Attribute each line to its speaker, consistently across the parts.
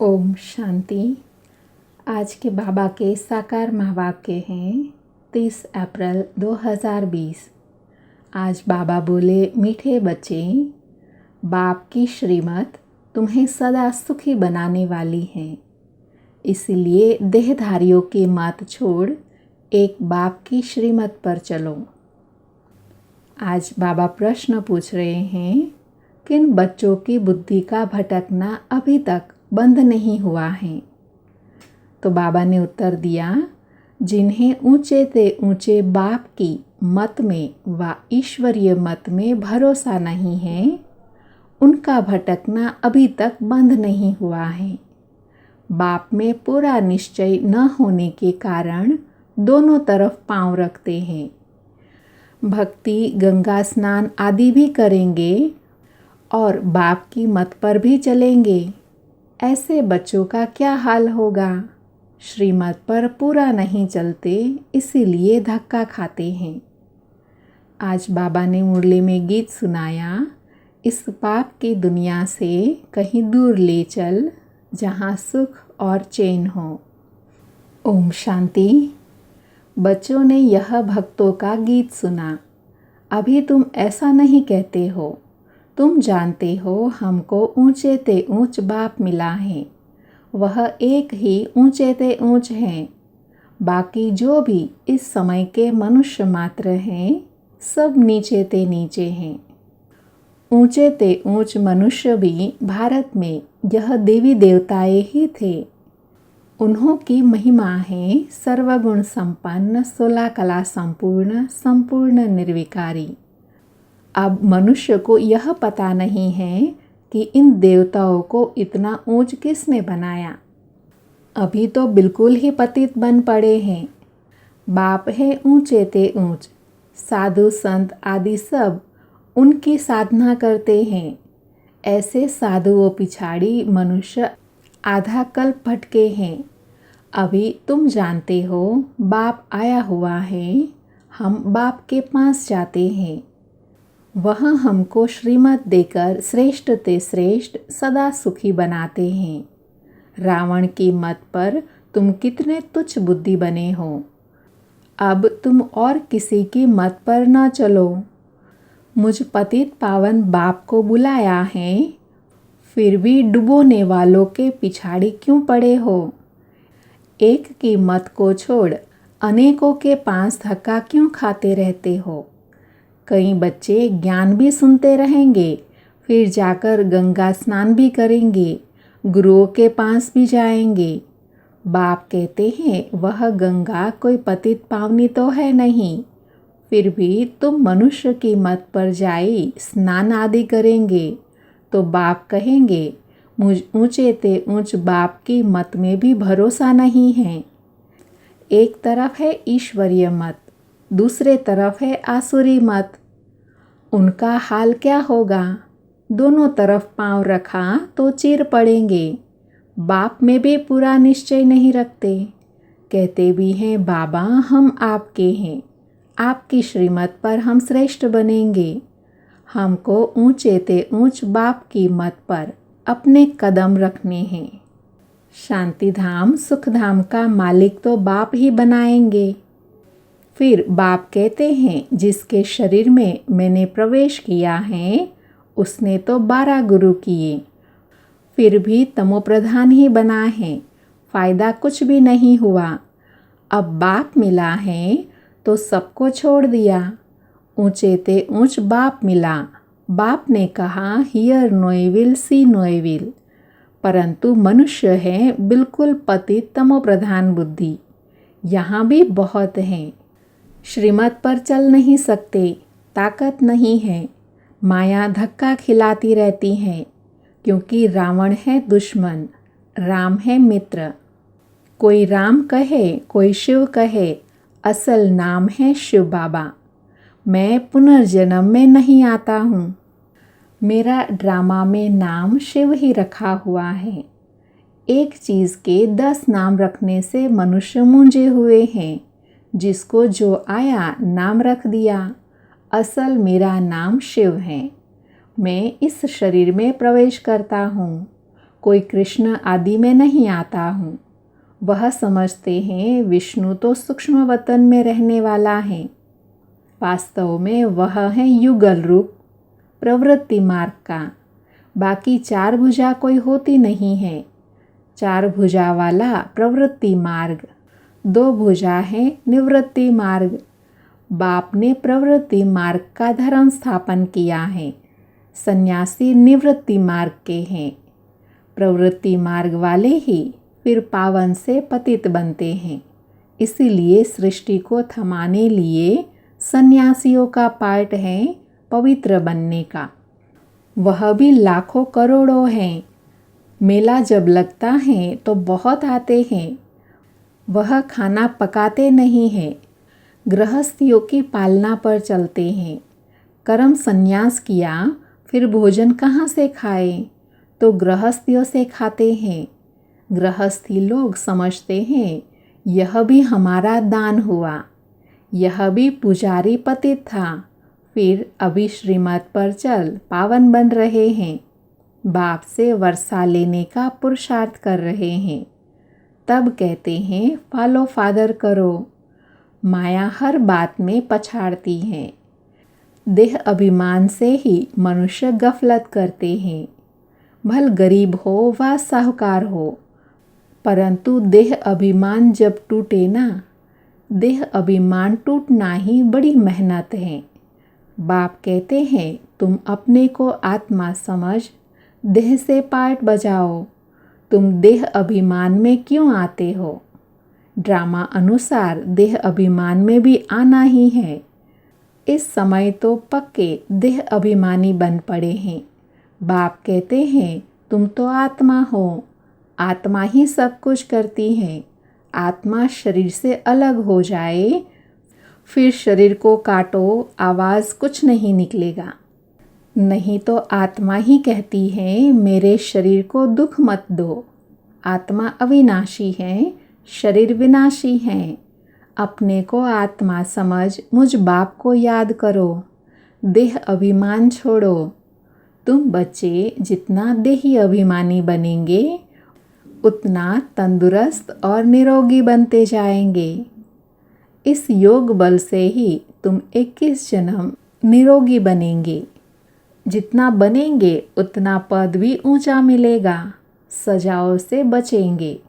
Speaker 1: ओम शांति। आज के बाबा के साकार महावाक्य हैं 30 अप्रैल 2020। आज बाबा बोले, मीठे बच्चे, बाप की श्रीमत तुम्हें सदा सुखी बनाने वाली है। इसलिए देहधारियों की मत छोड़ एक बाप की श्रीमत पर चलो। आज बाबा प्रश्न पूछ रहे हैं, किन बच्चों की बुद्धि का भटकना अभी तक बंद नहीं हुआ है। तो बाबा ने उत्तर दिया, जिन्हें ऊंचे से ऊंचे बाप की मत में व ईश्वरीय मत में भरोसा नहीं है, उनका भटकना अभी तक बंद नहीं हुआ है। बाप में पूरा निश्चय न होने के कारण दोनों तरफ पांव रखते हैं। भक्ति, गंगा स्नान आदि भी करेंगे और बाप की मत पर भी चलेंगे। ऐसे बच्चों का क्या हाल होगा? श्रीमत पर पूरा नहीं चलते, इसीलिए धक्का खाते हैं। आज बाबा ने मुरली में गीत सुनाया, इस पाप की दुनिया से कहीं दूर ले चल, जहाँ सुख और चैन हो। ओम शांति। बच्चों ने यह भक्तों का गीत सुना। अभी तुम ऐसा नहीं कहते हो। तुम जानते हो हमको ऊंचे ते ऊंच बाप मिला है। वह एक ही ऊंचे ते ऊंच हैं। बाकी जो भी इस समय के मनुष्य मात्र हैं, सब नीचे ते नीचे हैं। ऊंचे ते ऊंच मनुष्य भी भारत में यह देवी देवताएं ही थे। उन्हों की महिमा है सर्वगुण संपन्न, 16 कला संपूर्ण, संपूर्ण निर्विकारी। अब मनुष्य को यह पता नहीं है कि इन देवताओं को इतना ऊंच किसने बनाया। अभी तो बिल्कुल ही पतित बन पड़े हैं। बाप है ऊंचे ते ऊंच। साधु संत आदि सब उनकी साधना करते हैं। ऐसे साधुओं पिछाड़ी मनुष्य आधा कल्प भटके हैं। अभी तुम जानते हो बाप आया हुआ है। हम बाप के पास जाते हैं। वह हमको श्रीमत देकर श्रेष्ठ ते श्रेष्ठ सदा सुखी बनाते हैं। रावण की मत पर तुम कितने तुच्छ बुद्धि बने हो। अब तुम और किसी की मत पर न चलो। मुझ पतित पावन बाप को बुलाया है, फिर भी डुबोने वालों के पिछाड़ी क्यों पड़े हो। एक की मत को छोड़ अनेकों के पास धक्का क्यों खाते रहते हो। कई बच्चे ज्ञान भी सुनते रहेंगे, फिर जाकर गंगा स्नान भी करेंगे, गुरुओं के पास भी जाएंगे। बाप कहते हैं वह गंगा कोई पतित पावनी तो है नहीं, फिर भी तुम मनुष्य की मत पर जाई स्नान आदि करेंगे तो बाप कहेंगे मुझ ऊंचे ते ऊंच बाप की मत में भी भरोसा नहीं है। एक तरफ है ईश्वरीय मत, दूसरे तरफ है आसुरी मत। उनका हाल क्या होगा? दोनों तरफ पांव रखा तो चीर पड़ेंगे। बाप में भी पूरा निश्चय नहीं रखते। कहते भी हैं बाबा हम आपके हैं, आपकी श्रीमत पर हम श्रेष्ठ बनेंगे। हमको ऊंचे ते ऊंच बाप की मत पर अपने कदम रखने हैं। शांति धाम सुख धाम का मालिक तो बाप ही बनाएंगे। फिर बाप कहते हैं जिसके शरीर में मैंने प्रवेश किया है उसने तो 12 गुरु किए, फिर भी तमोप्रधान ही बना है, फायदा कुछ भी नहीं हुआ। अब बाप मिला है तो सबको छोड़ दिया। ऊंचे ते ऊंच बाप मिला। बाप ने कहा हियर नोई विल सी नोई विल, परंतु मनुष्य है बिल्कुल पतित तमोप्रधान बुद्धि। यहाँ भी बहुत हैं। श्रीमत पर चल नहीं सकते, ताकत नहीं है। माया धक्का खिलाती रहती है, क्योंकि रावण है दुश्मन, राम है मित्र। कोई राम कहे, कोई शिव कहे, असल नाम है शिव बाबा। मैं पुनर्जन्म में नहीं आता हूँ। मेरा ड्रामा में नाम शिव ही रखा हुआ है। एक चीज़ के 10 नाम रखने से मनुष्य मूंझे हुए हैं। जिसको जो आया नाम रख दिया। असल मेरा नाम शिव है। मैं इस शरीर में प्रवेश करता हूँ। कोई कृष्ण आदि में नहीं आता हूँ। वह समझते हैं विष्णु तो सूक्ष्म वतन में रहने वाला है। वास्तव में वह है युगल रूप प्रवृत्ति मार्ग का। बाकी 4 भुजा कोई होती नहीं है। 4 भुजा वाला प्रवृत्ति मार्ग, 2 भुजा है निवृत्ति मार्ग। बाप ने प्रवृत्ति मार्ग का धर्म स्थापन किया है। सन्यासी निवृत्ति मार्ग के हैं। प्रवृत्ति मार्ग वाले ही फिर पावन से पतित बनते हैं। इसीलिए सृष्टि को थमाने लिए सन्यासियों का पार्ट है पवित्र बनने का। वह भी लाखों करोड़ों हैं। मेला जब लगता है तो बहुत आते हैं। वह खाना पकाते नहीं हैं, गृहस्थियों की पालना पर चलते हैं। कर्म संन्यास किया फिर भोजन कहाँ से खाए? तो गृहस्थियों से खाते हैं। गृहस्थी लोग समझते हैं यह भी हमारा दान हुआ। यह भी पुजारी पतित था, फिर अभी श्रीमत पर चल पावन बन रहे हैं। बाप से वर्षा लेने का पुरुषार्थ कर रहे हैं। तब कहते हैं फॉलो फादर करो। माया हर बात में पछाड़ती है। देह अभिमान से ही मनुष्य गफलत करते हैं। भल गरीब हो व साहूकार हो, परंतु देह अभिमान जब टूटे ना, देह अभिमान टूटना ही बड़ी मेहनत है। बाप कहते हैं तुम अपने को आत्मा समझ देह से पार्ट बजाओ। तुम देह अभिमान में क्यों आते हो? ड्रामा अनुसार देह अभिमान में भी आना ही है। इस समय तो पक्के देह अभिमानी बन पड़े हैं। बाप कहते हैं तुम तो आत्मा हो। आत्मा ही सब कुछ करती है। आत्मा शरीर से अलग हो जाए, फिर शरीर को काटो, आवाज़ कुछ नहीं निकलेगा। नहीं तो आत्मा ही कहती है मेरे शरीर को दुख मत दो। आत्मा अविनाशी है, शरीर विनाशी है। अपने को आत्मा समझ मुझ बाप को याद करो। देह अभिमान छोड़ो। तुम बच्चे जितना देही अभिमानी बनेंगे उतना तंदुरुस्त और निरोगी बनते जाएंगे। इस योग बल से ही तुम 21 जन्म निरोगी बनेंगे। जितना बनेंगे उतना पद भी ऊंचा मिलेगा। सजाओं से बचेंगे,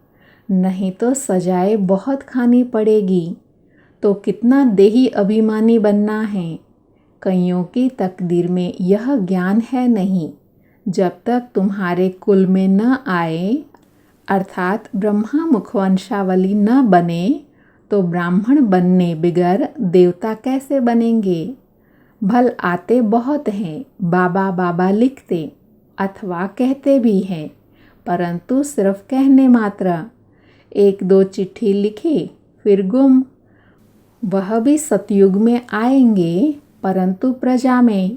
Speaker 1: नहीं तो सजाएं बहुत खानी पड़ेगी। तो कितना देही अभिमानी बनना है। कईयों की तकदीर में यह ज्ञान है नहीं। जब तक तुम्हारे कुल में न आए, अर्थात ब्रह्मा मुखवंशावली न बने, तो ब्राह्मण बनने बिगर देवता कैसे बनेंगे? भल आते बहुत हैं, बाबा बाबा लिखते अथवा कहते भी हैं, परंतु सिर्फ कहने मात्र। 1-2 चिट्ठी लिखी फिर गुम। वह भी सतयुग में आएंगे, परंतु प्रजा में।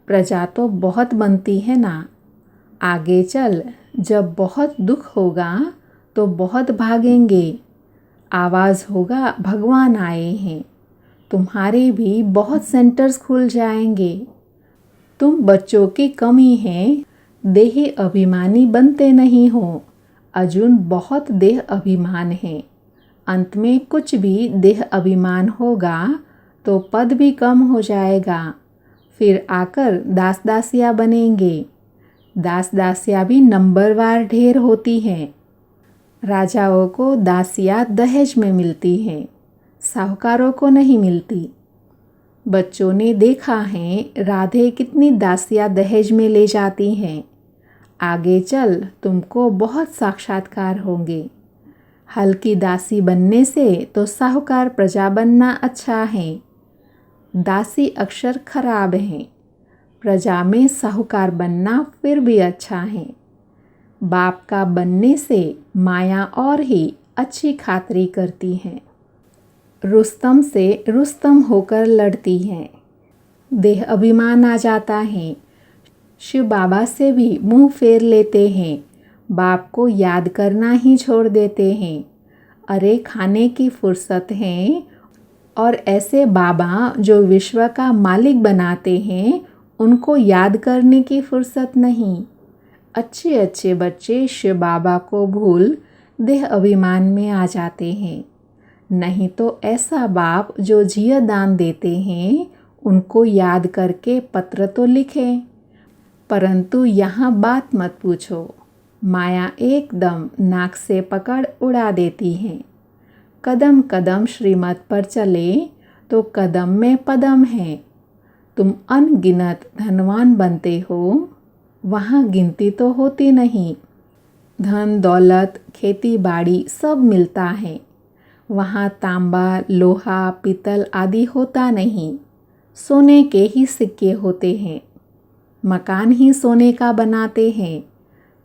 Speaker 1: प्रजा तो बहुत बनती है ना। आगे चल जब बहुत दुख होगा तो बहुत भागेंगे। आवाज़ होगा भगवान आए हैं। तुम्हारे भी बहुत सेंटर्स खुल जाएंगे। तुम बच्चों की कमी है, देही अभिमानी बनते नहीं हो। अर्जुन बहुत देह अभिमान है। अंत में कुछ भी देह अभिमान होगा तो पद भी कम हो जाएगा। फिर आकर दास दासिया बनेंगे। दास दासिया भी नंबरवार ढेर होती हैं। राजाओं को दासियाँ दहेज में मिलती हैं, साहूकारों को नहीं मिलती। बच्चों ने देखा है राधे कितनी दासियाँ दहेज में ले जाती हैं। आगे चल तुमको बहुत साक्षात्कार होंगे। हल्की दासी बनने से तो साहूकार प्रजा बनना अच्छा है। दासी अक्षर खराब है। प्रजा में साहूकार बनना फिर भी अच्छा है। बाप का बनने से माया और ही अच्छी खातरी करती है। रुस्तम से रुस्तम होकर लड़ती है। देह अभिमान आ जाता है। शिव बाबा से भी मुंह फेर लेते हैं। बाप को याद करना ही छोड़ देते हैं। अरे खाने की फुर्सत है। और ऐसे बाबा जो विश्व का मालिक बनाते हैं, उनको याद करने की फुर्सत नहीं। अच्छे अच्छे बच्चे शिव बाबा को भूल देह अभिमान में आ जाते हैं। नहीं तो ऐसा बाप जो जिया दान देते हैं उनको याद करके पत्र तो लिखें। परंतु यहाँ बात मत पूछो, माया एकदम नाक से पकड़ उड़ा देती है। कदम कदम श्रीमत पर चले तो कदम में पदम है। तुम अनगिनत धनवान बनते हो, वहाँ गिनती तो होती नहीं। धन दौलत खेती बाड़ी सब मिलता है, वहाँ तांबा लोहा पीतल आदि होता नहीं। सोने के ही सिक्के होते हैं। मकान ही सोने का बनाते हैं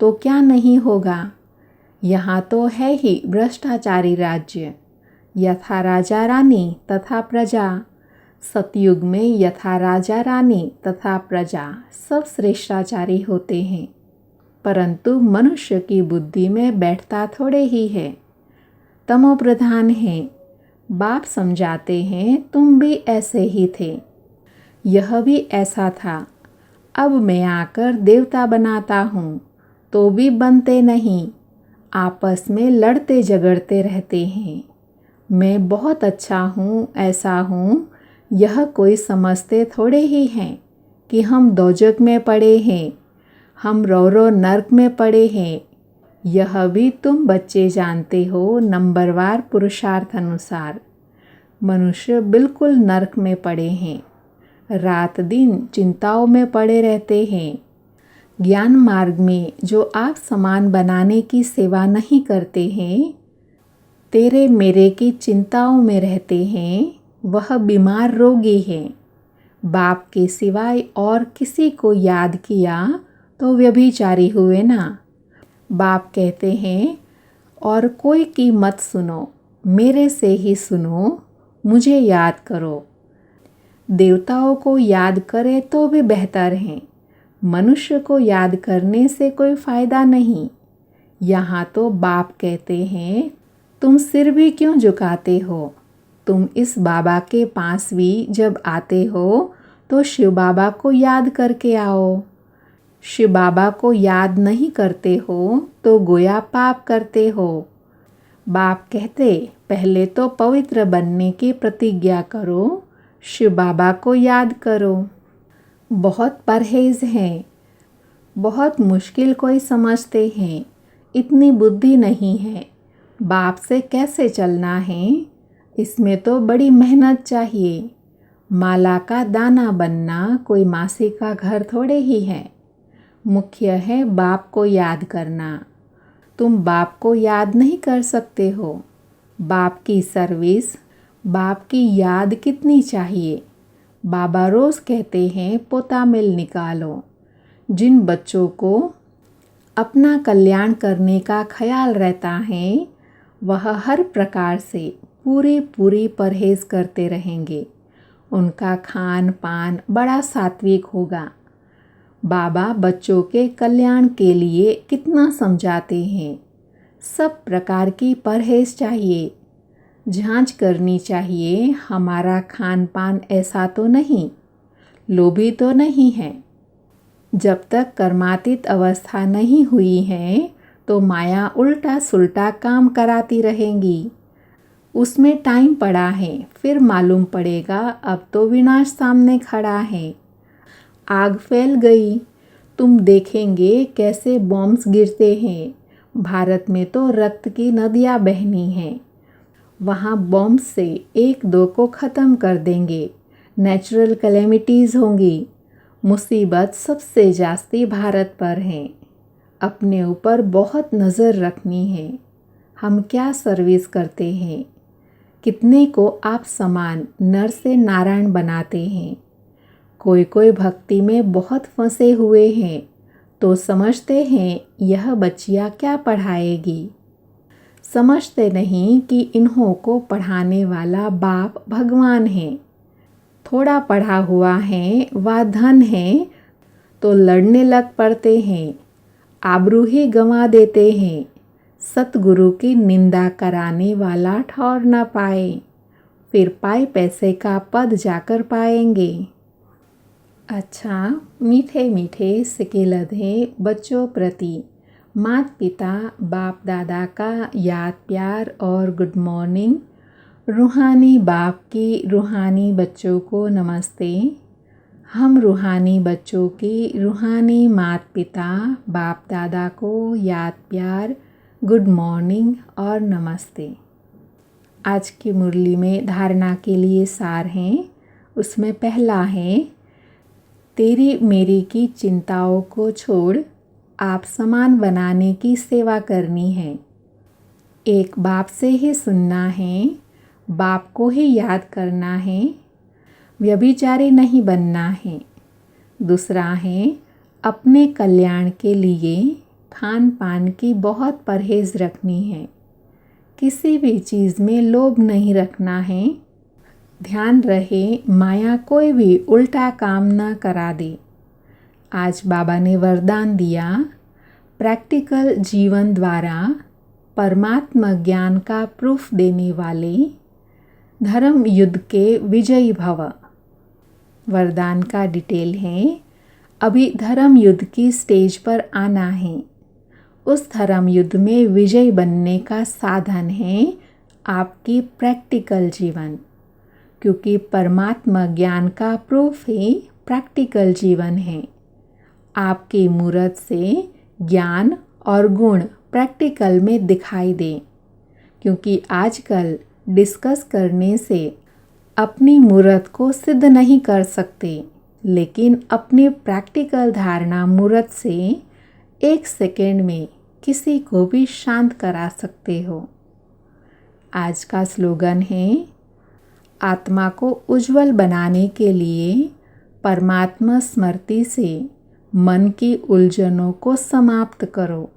Speaker 1: तो क्या नहीं होगा। यहाँ तो है ही भ्रष्टाचारी राज्य, यथा राजा रानी तथा प्रजा। सतयुग में यथा राजा रानी तथा प्रजा सब श्रेष्ठाचारी होते हैं, परंतु मनुष्य की बुद्धि में बैठता थोड़े ही है, तमोप्रधान है। बाप समझाते हैं तुम भी ऐसे ही थे, यह भी ऐसा था। अब मैं आकर देवता बनाता हूँ तो भी बनते नहीं, आपस में लड़ते झगड़ते रहते हैं। मैं बहुत अच्छा हूँ ऐसा हूँ, यह कोई समझते थोड़े ही हैं कि हम दोजक में पड़े हैं, हम रौरो नर्क में पड़े हैं। यह भी तुम बच्चे जानते हो नंबरवार पुरुषार्थ अनुसार। मनुष्य बिल्कुल नर्क में पड़े हैं, रात दिन चिंताओं में पड़े रहते हैं। ज्ञान मार्ग में जो आप समान बनाने की सेवा नहीं करते हैं, तेरे मेरे की चिंताओं में रहते हैं, वह बीमार रोगी है। बाप के सिवाय और किसी को याद किया तो व्यभिचारी हुए ना। बाप कहते हैं और कोई की मत सुनो, मेरे से ही सुनो, मुझे याद करो। देवताओं को याद करे तो भी बेहतर है, मनुष्य को याद करने से कोई फ़ायदा नहीं। यहाँ तो बाप कहते हैं तुम सिर भी क्यों झुकाते हो। तुम इस बाबा के पास भी जब आते हो तो शिव बाबा को याद करके आओ। शिव बाबा को याद नहीं करते हो तो गोया पाप करते हो। बाप कहते पहले तो पवित्र बनने की प्रतिज्ञा करो, शिव बाबा को याद करो। बहुत परहेज हैं, बहुत मुश्किल कोई समझते हैं, इतनी बुद्धि नहीं है। बाप से कैसे चलना है, इसमें तो बड़ी मेहनत चाहिए। माला का दाना बनना कोई मासी का घर थोड़े ही है। मुख्य है बाप को याद करना। तुम बाप को याद नहीं कर सकते हो। बाप की सर्विस, बाप की याद कितनी चाहिए। बाबा रोज़ कहते हैं पोता मिल निकालो। जिन बच्चों को अपना कल्याण करने का ख्याल रहता है, वह हर प्रकार से पूरी परहेज करते रहेंगे। उनका खान पान बड़ा सात्विक होगा। बाबा बच्चों के कल्याण के लिए कितना समझाते हैं। सब प्रकार की परहेज चाहिए, जांच करनी चाहिए हमारा खान पान ऐसा तो नहीं, लोभी तो नहीं है। जब तक कर्मातीत अवस्था नहीं हुई है तो माया उल्टा सुल्टा काम कराती रहेंगी। उसमें टाइम पड़ा है, फिर मालूम पड़ेगा अब तो विनाश सामने खड़ा है। आग फैल गई, तुम देखेंगे कैसे बॉम्ब्स गिरते हैं। भारत में तो रक्त की नदियाँ बहनी हैं। वहाँ बॉम्ब से एक दो को ख़त्म कर देंगे, नेचुरल कैलेमिटीज़ होंगी। मुसीबत सबसे जास्ती भारत पर है। अपने ऊपर बहुत नज़र रखनी है। हम क्या सर्विस करते हैं, कितने को आप समान नर से नारायण बनाते हैं। कोई कोई भक्ति में बहुत फंसे हुए हैं तो समझते हैं यह बच्चियाँ क्या पढ़ाएगी। समझते नहीं कि इन्हों को पढ़ाने वाला बाप भगवान है। थोड़ा पढ़ा हुआ है व धन है तो लड़ने लग पड़ते हैं, आबरू ही गंवा देते हैं। सतगुरु की निंदा कराने वाला ठौर न पाए, फिर पाए पैसे का पद जाकर पाएंगे। अच्छा, मीठे मीठे सिके लधे बच्चों प्रति माता पिता बाप दादा का याद प्यार और गुड मॉर्निंग। रूहानी बाप की रूहानी बच्चों को नमस्ते। हम रूहानी बच्चों की रूहानी माता पिता बाप दादा को याद प्यार गुड मॉर्निंग और नमस्ते। आज की मुरली में धारणा के लिए सार हैं। उसमें पहला है, तेरी मेरी की चिंताओं को छोड़ आप समान बनाने की सेवा करनी है। एक बाप से ही सुनना है, बाप को ही याद करना है, व्यभिचारी नहीं बनना है। दूसरा है, अपने कल्याण के लिए खान पान की बहुत परहेज रखनी है। किसी भी चीज़ में लोभ नहीं रखना है। ध्यान रहे माया कोई भी उल्टा काम न करा दे। आज बाबा ने वरदान दिया, प्रैक्टिकल जीवन द्वारा परमात्मा ज्ञान का प्रूफ देने वाले धर्म युद्ध के विजयी भव। वरदान का डिटेल है, अभी धर्म युद्ध की स्टेज पर आना है। उस धर्म युद्ध में विजय बनने का साधन है आपकी प्रैक्टिकल जीवन, क्योंकि परमात्मा ज्ञान का प्रूफ ही प्रैक्टिकल जीवन है। आपकी मूरत से ज्ञान और गुण प्रैक्टिकल में दिखाई दें, क्योंकि आजकल डिस्कस करने से अपनी मूरत को सिद्ध नहीं कर सकते, लेकिन अपनी प्रैक्टिकल धारणा मूरत से 1 सेकेंड में किसी को भी शांत करा सकते हो। आज का स्लोगन है, आत्मा को उज्जवल बनाने के लिए परमात्मा स्मृति से मन की उलझनों को समाप्त करो।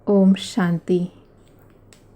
Speaker 1: ओम शांति।